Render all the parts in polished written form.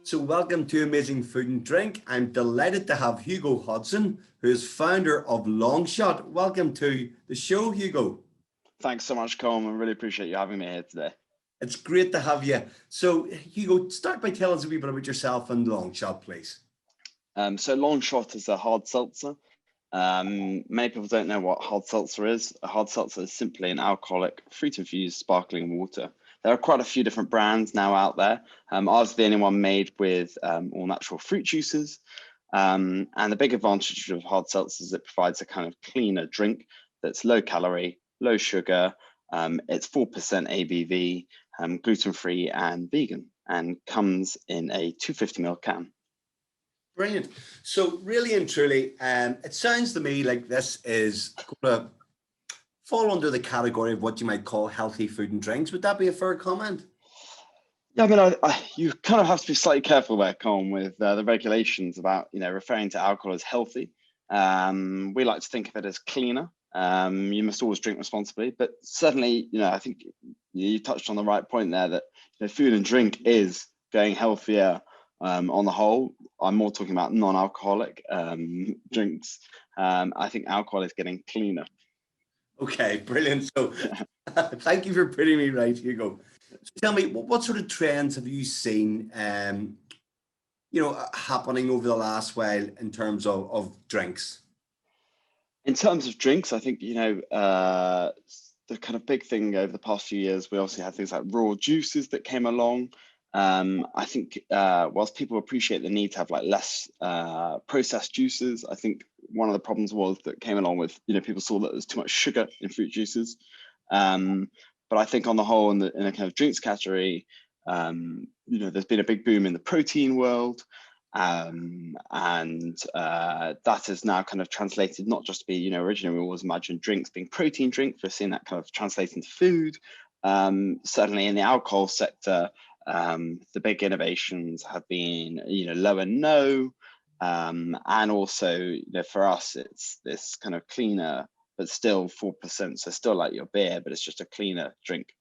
So welcome to Amazing Food and Drink. I'm delighted to have Hugo Hodgson, who is founder of Longshot. Welcome to the show, Hugo. Thanks so much, Colm. I really appreciate you having me here today. It's great to have you. So Hugo, start by telling us a wee bit about yourself and Longshot, please. So Longshot is a hard seltzer. Many people don't know what hard seltzer is. A hard seltzer is simply an alcoholic, fruit-infused sparkling water. There are quite a few different brands now out there. Ours is the only one made with all natural fruit juices. And the big advantage of hard seltzer is it provides a kind of cleaner drink that's low calorie, low sugar. It's 4% ABV, gluten-free and vegan, and comes in a 250 ml can. Brilliant. So really and truly, it sounds to me like this is going to fall under the category of what you might call healthy food and drinks. Would that be a fair comment? Yeah, I mean, you kind of have to be slightly careful there, Colin, with the regulations about, referring to alcohol as healthy. We like to think of it as cleaner. You must always drink responsibly, but certainly, I think you touched on the right point there that food and drink is going healthier on the whole. I'm more talking about non-alcoholic drinks. I think alcohol is getting cleaner. Okay, brilliant. So thank you for putting me right, Hugo. So tell me, what sort of trends have you seen, happening over the last while in terms of drinks? In terms of drinks, I think, the kind of big thing over the past few years, we also had things like raw juices that came along. I think whilst people appreciate the need to have like less processed juices, I think one of the problems was that came along with, people saw that there's too much sugar in fruit juices. But I think on the whole, in the kind of drinks category, there's been a big boom in the protein world. And that is now kind of translated not just to be, originally we always imagined drinks being protein drinks. We're seeing that kind of translate into food. Certainly in the alcohol sector, the big innovations have been, low and no, and also, for us, it's this kind of cleaner, but still 4%. So still like your beer, but it's just a cleaner drink.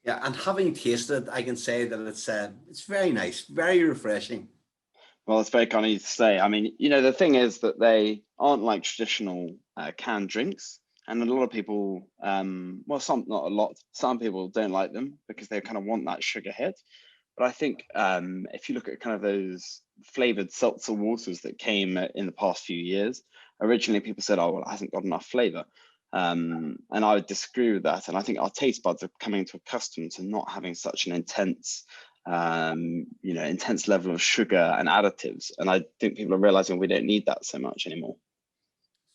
Yeah, and having tasted it, I can say that it's very nice, very refreshing. Well, it's very kind of you to say. I mean, the thing is that they aren't like traditional canned drinks. And a lot of people, some, not a lot, some people don't like them because they kind of want that sugar hit. But I think if you look at kind of those flavored seltzer waters that came in the past few years, originally people said, oh, well, it hasn't got enough flavor. And I would disagree with that. And I think our taste buds are coming to accustomed to not having such an intense level of sugar and additives. And I think people are realizing we don't need that so much anymore.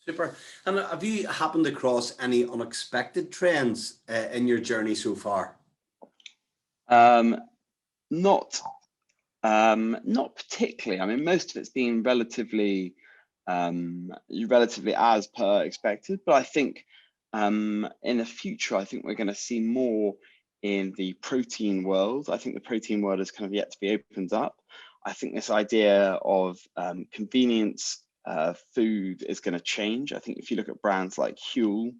Super. And have you happened across any unexpected trends in your journey so far? Not particularly. I mean, most of it's been relatively as per expected. But I think in the future, I think we're going to see more in the protein world. I think the protein world is kind of yet to be opened up. I think this idea of convenience food is going to change. I think if you look at brands like Huel,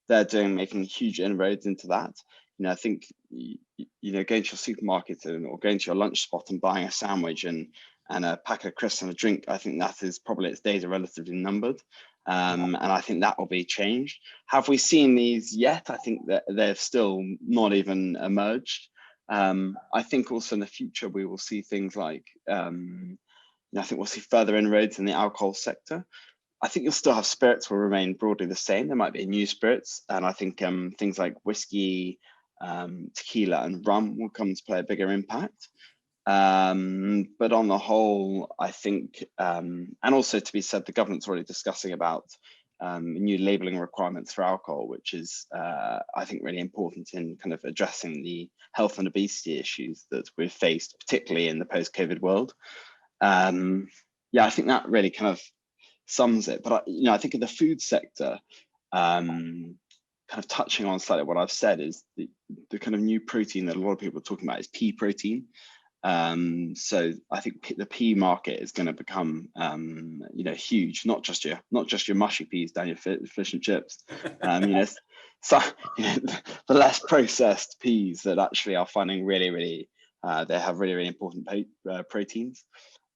they're making huge inroads into that. I think going to your supermarket or going to your lunch spot and buying a sandwich and a pack of crisps and a drink, I think that is probably its days are relatively numbered. And I think that will be changed. Have we seen these yet? I think that they've still not even emerged. I think also in the future we will see things like I think we'll see further inroads in the alcohol sector. I think you'll still have spirits will remain broadly the same. There might be new spirits, and I think things like whiskey, tequila, and rum will come to play a bigger impact. But on the whole, I think, and also to be said, the government's already discussing about new labelling requirements for alcohol, which is, I think, really important in kind of addressing the health and obesity issues that we've faced, particularly in the post-COVID world. I think that really kind of sums it. But I think in the food sector, kind of touching on slightly what I've said is the kind of new protein that a lot of people are talking about is pea protein. So I think the pea market is going to become huge, not just your mushy peas down your fish and chips. So the less processed peas that actually are finding really, really They have really, really important proteins.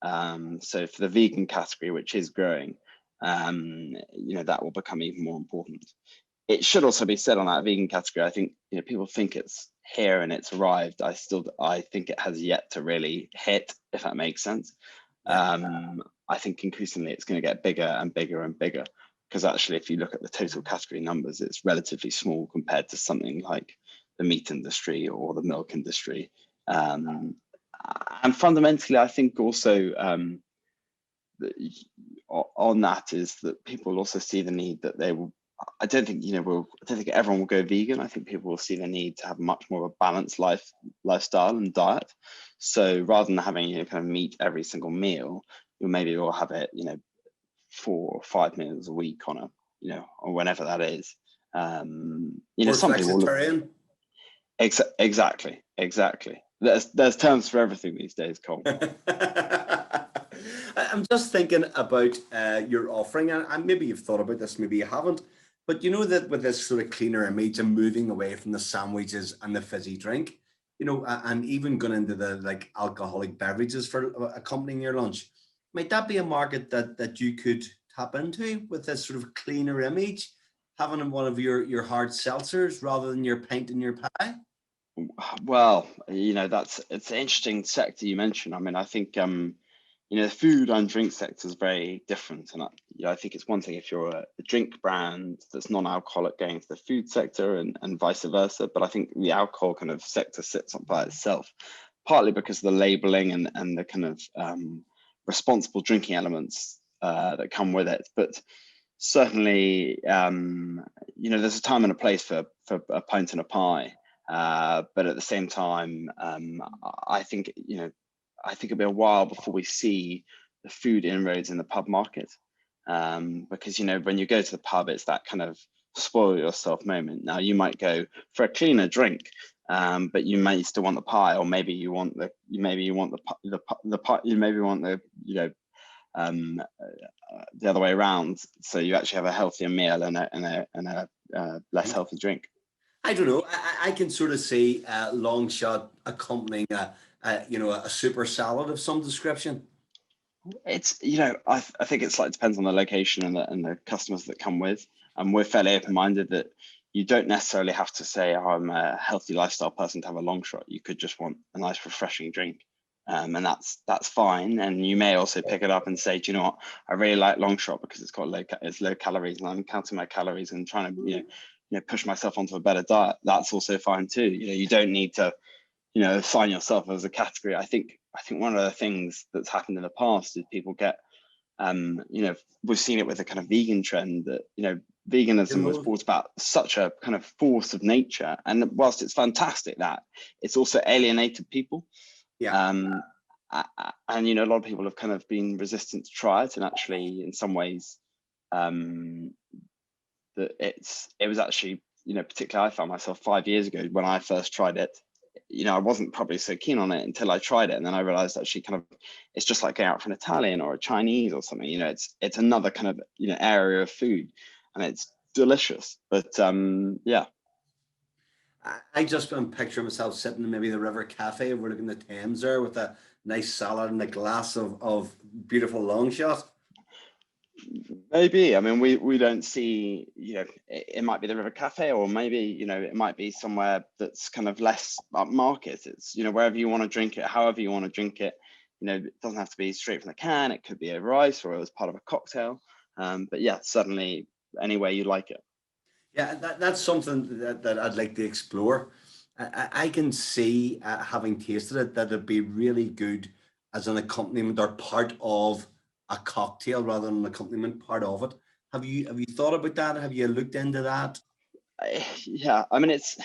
So for the vegan category, which is growing, that will become even more important. It should also be said on that vegan category, I think, people think it's here and it's arrived. I think it has yet to really hit, if that makes sense. I think increasingly it's going to get bigger and bigger and bigger, because actually, if you look at the total category numbers, it's relatively small compared to something like the meat industry or the milk industry. And fundamentally, I think also on that is that people also see the need that they will. I don't think everyone will go vegan. I think people will see the need to have much more of a balanced lifestyle and diet. So rather than having kind of meat every single meal, you maybe will have it 4 or 5 meals a week on a or whenever that is. Or some people flexitarian. Exactly. There's terms for everything these days, Cole. I'm just thinking about your offering, and maybe you've thought about this, maybe you haven't, but that with this sort of cleaner image and moving away from the sandwiches and the fizzy drink, and even going into the like alcoholic beverages for accompanying your lunch, might that be a market that you could tap into with this sort of cleaner image, having one of your hard seltzers rather than your pint and your pie? Well, it's an interesting sector you mentioned. I mean, I think the food and drink sector is very different, and I think it's one thing if you're a drink brand that's non-alcoholic going into the food sector and vice versa. But I think the alcohol kind of sector sits up by itself, partly because of the labeling and the kind of responsible drinking elements that come with it. But certainly, there's a time and a place for a pint and a pie. But at the same time, I think it'll be a while before we see the food inroads in the pub market, because when you go to the pub, it's that kind of spoil yourself moment. Now you might go for a cleaner drink, but you may still want the pie, or maybe you want the other way around. So you actually have a healthier meal and a less healthy drink. I don't know. I can sort of see long shot accompanying a super salad of some description. It's I think it slightly depends on the location and the customers that come with, and we're fairly open-minded that you don't necessarily have to say, I'm a healthy lifestyle person to have a long shot. You could just want a nice refreshing drink, and that's fine. And you may also pick it up and say, do you know what, I really like long shot because it's got low calories, and I'm counting my calories and trying to push myself onto a better diet. That's also fine too. You don't need to assign yourself as a category. I think one of the things that's happened in the past is people get we've seen it with the kind of vegan trend that veganism was brought about such a kind of force of nature, and whilst it's fantastic that it's also alienated people. And a lot of people have kind of been resistant to try it, and actually in some ways that it was actually particularly I found myself 5 years ago when I first tried it, I wasn't probably so keen on it until I tried it, and then I realized actually kind of it's just like going out for an Italian or a Chinese or something. It's another kind of area of food, and it's delicious. But yeah, I just am picturing myself sitting in maybe the River Cafe overlooking the Thames there with a nice salad and a glass of beautiful long shot. Maybe. I mean, we don't see, it might be the River Cafe, or maybe, it might be somewhere that's kind of less upmarket. It's, wherever you want to drink it, however you want to drink it. It doesn't have to be straight from the can. It could be over ice or as part of a cocktail. But yeah, certainly any way you like it. Yeah, that's something that I'd like to explore. I can see, having tasted it, that it'd be really good as an accompaniment or part of a cocktail rather than an accompaniment part of it. Have you thought about that? Have you looked into that? Yeah, I mean, it's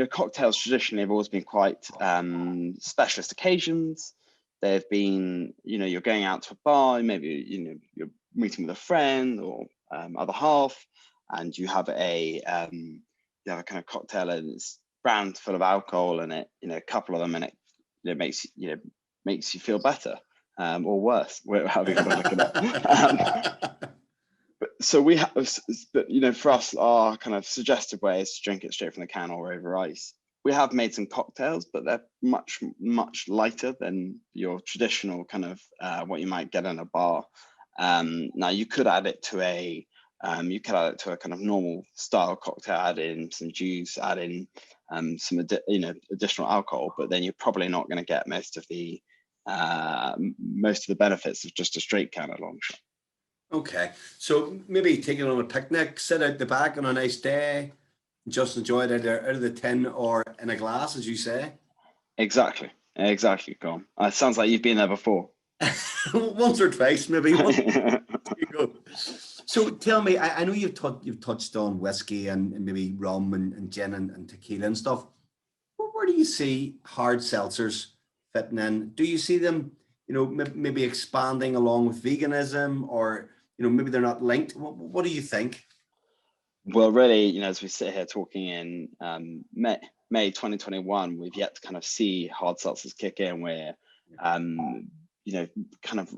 cocktails traditionally have always been quite specialist occasions. They've been you're going out to a bar, maybe you're meeting with a friend or other half, and you have a kind of cocktail and it's brand full of alcohol in it, a couple of them, and it makes you feel better, or worse, however you want to look at it. So we have, but for us, our kind of suggested way is to drink it straight from the can or over ice. we have made some cocktails, but they're much lighter than your traditional kind of what you might get in a bar. Now you could add it to a kind of normal style cocktail, add in some juice, add in some additional alcohol, but then you're probably not going to get most of the benefits of just a straight can of long shot. Okay, so maybe take it on a picnic, sit out the back on a nice day, just enjoy it out of the tin or in a glass, as you say. Exactly, Colin. It sounds like you've been there before. Once or twice, maybe. So tell me, I know you've touched on whiskey and maybe rum and gin and tequila and stuff. Where do you see hard seltzers fitting in? Do you see them, maybe expanding along with veganism, or maybe they're not linked? What do you think? Well, really, as we sit here talking in May 2021, we've yet to kind of see hard seltzers kick in. Where, kind of,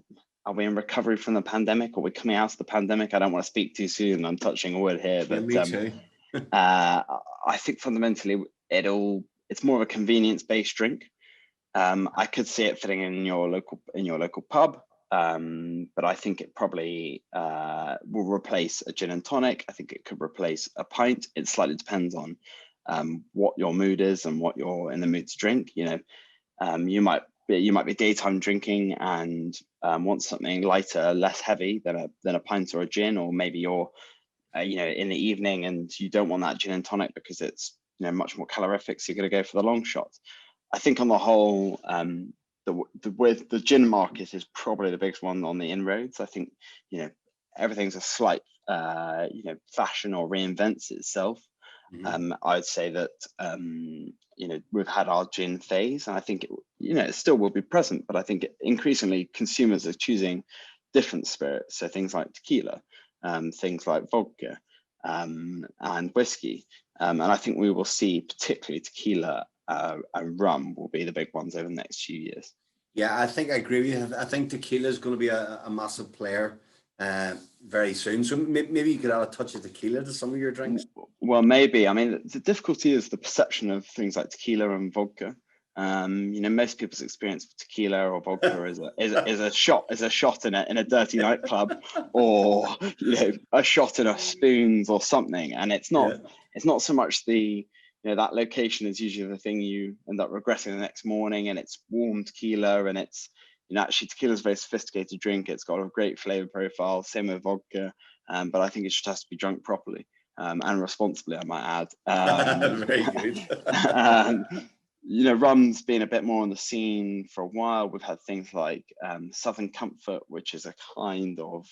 are we in recovery from the pandemic? Are we coming out of the pandemic? I don't want to speak too soon. I'm touching a word here, but me too. I think fundamentally it's more of a convenience-based drink. I could see it fitting in your local pub, but I think it probably will replace a gin and tonic. I think it could replace a pint. It slightly depends on what your mood is and what you're in the mood to drink. You might be daytime drinking and want something lighter, less heavy than a pint or a gin, or maybe you're in the evening and you don't want that gin and tonic because it's much more calorific, so you're going to go for the long shot. I think on the whole, the gin market is probably the biggest one on the inroads. I think everything's a slight fashion or reinvents itself. Mm-hmm. I'd say that we've had our gin phase, and I think it still will be present, but I think increasingly consumers are choosing different spirits, so things like tequila, things like vodka, and whiskey, and I think we will see particularly tequila and rum will be the big ones over the next few years. Yeah, I think I agree with you. I think tequila is going to be a massive player very soon. So maybe you could add a touch of tequila to some of your drinks. Well, maybe. I mean, the difficulty is the perception of things like tequila and vodka. Most people's experience of tequila or vodka is a shot in a dirty nightclub, or a shot in a spoons or something, and it's not so much the that location is usually the thing you end up regretting the next morning, and it's warm tequila, and it's actually tequila is a very sophisticated drink. It's got a great flavor profile, same with vodka, but I think it just has to be drunk properly and responsibly, I might add. Very good. Rum's been a bit more on the scene for a while. We've had things like Southern Comfort, which is a kind of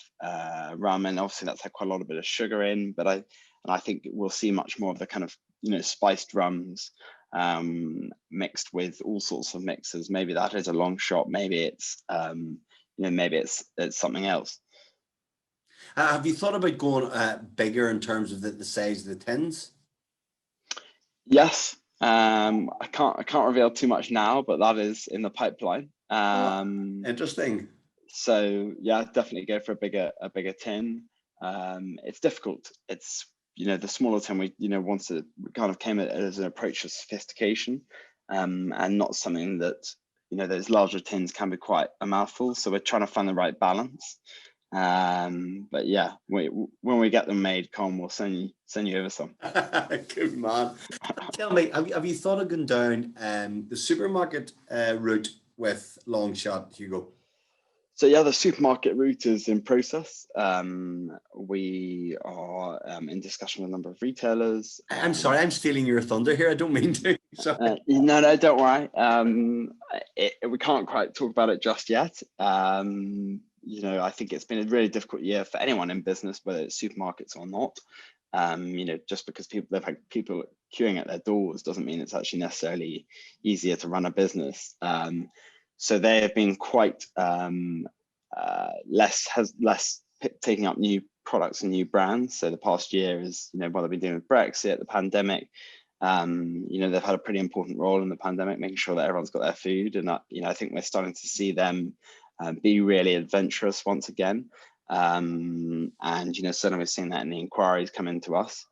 rum, and obviously that's had quite a bit of sugar in, but I think we'll see much more of the kind of spiced rums mixed with all sorts of mixes. Maybe that is a long shot. Maybe it's it's something else. Have you thought about going bigger in terms of the size of the tins? Yes. I can't reveal too much now, but that is in the pipeline. Interesting. So yeah, definitely go for a bigger tin. It's difficult. It's the smaller tin we kind of came at it as an approach of sophistication, and not something that those larger tins can be quite a mouthful. So we're trying to find the right balance. But yeah, when we get them made, Con, we'll send you over some. Good man. Tell me, have you thought of going down the supermarket route with long shot, Hugo? So yeah, the supermarket route is in process. We are in discussion with a number of retailers. I'm sorry, I'm stealing your thunder here. I don't mean to. No, don't worry. We can't quite talk about it just yet. I think it's been a really difficult year for anyone in business, whether it's supermarkets or not. Just because they've had people queuing at their doors doesn't mean it's actually necessarily easier to run a business. So they have been quite less taking up new products and new brands. So the past year is, what they've been doing with Brexit, the pandemic. They've had a pretty important role in the pandemic, making sure that everyone's got their food. And I think we're starting to see them be really adventurous once again. And certainly we're seeing that in the inquiries coming to us.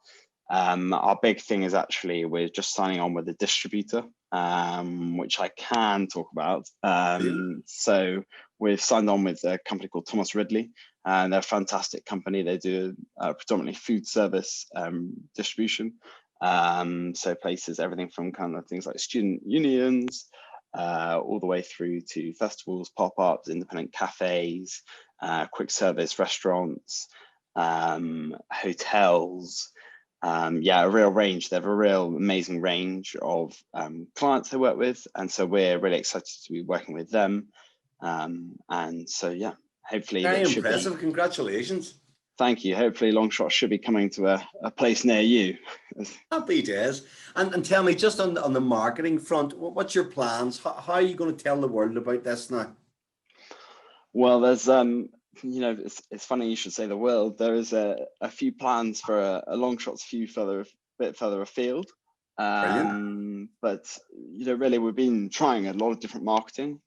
Our big thing is actually we're just signing on with a distributor, which I can talk about. So we've signed on with a company called Thomas Ridley, and they're a fantastic company. They do predominantly food service distribution. So places, everything from kind of things like student unions, all the way through to festivals, pop-ups, independent cafes, quick service restaurants, hotels. Yeah, a real range. They have a real amazing range of clients they work with, and so we're really excited to be working with them. And so yeah, hopefully Very that should impressive. be. Congratulations. Thank you. Hopefully Longshot should be coming to a place near you. Happy days. And tell me, just on the marketing front, what's your plans? How are you going to tell the world about this now? Well, there's it's funny you should say the world. There is a few plans for a long shots bit further afield. Brilliant. But really we've been trying a lot of different marketing.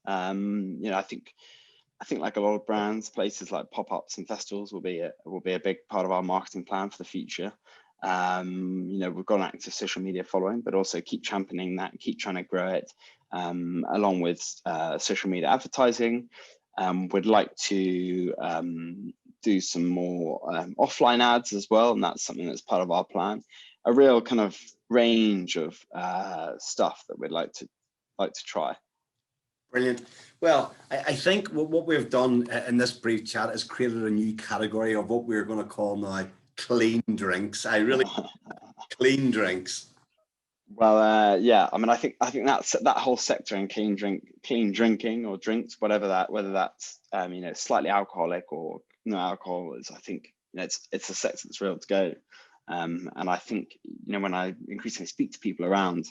I think like a lot of brands, places like pop-ups and festivals will be a big part of our marketing plan for the future. We've got an active social media following, but also keep championing that, keep trying to grow it, along with social media advertising. We'd like to do some more offline ads as well, and that's something that's part of our plan. A real kind of range of stuff that we'd like to try. Brilliant. Well, I think what we've done in this brief chat is created a new category of what we're going to call now clean drinks. Clean drinks. Well, yeah. I mean, I think that's that whole sector in clean drinking or drinks, whether that's slightly alcoholic or no alcohol, is I think it's a sector that's real to go. And I think when I increasingly speak to people around,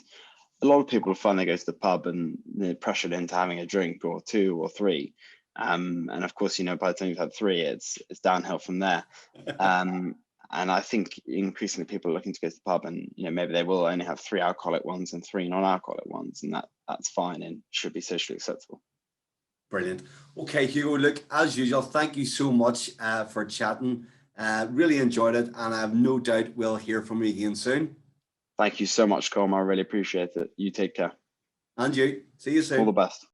a lot of people find they go to the pub and they're pressured into having a drink or two or three, and of course by the time you've had three, it's downhill from there. And I think increasingly people are looking to go to the pub, and maybe they will only have 3 alcoholic ones and 3 non-alcoholic ones, and that's fine and should be socially acceptable. Brilliant. Okay, Hugo, look, as usual, thank you so much for chatting. Really enjoyed it, and I have no doubt we'll hear from you again soon. Thank you so much, Colm. I really appreciate it. You take care. And you. See you soon. All the best.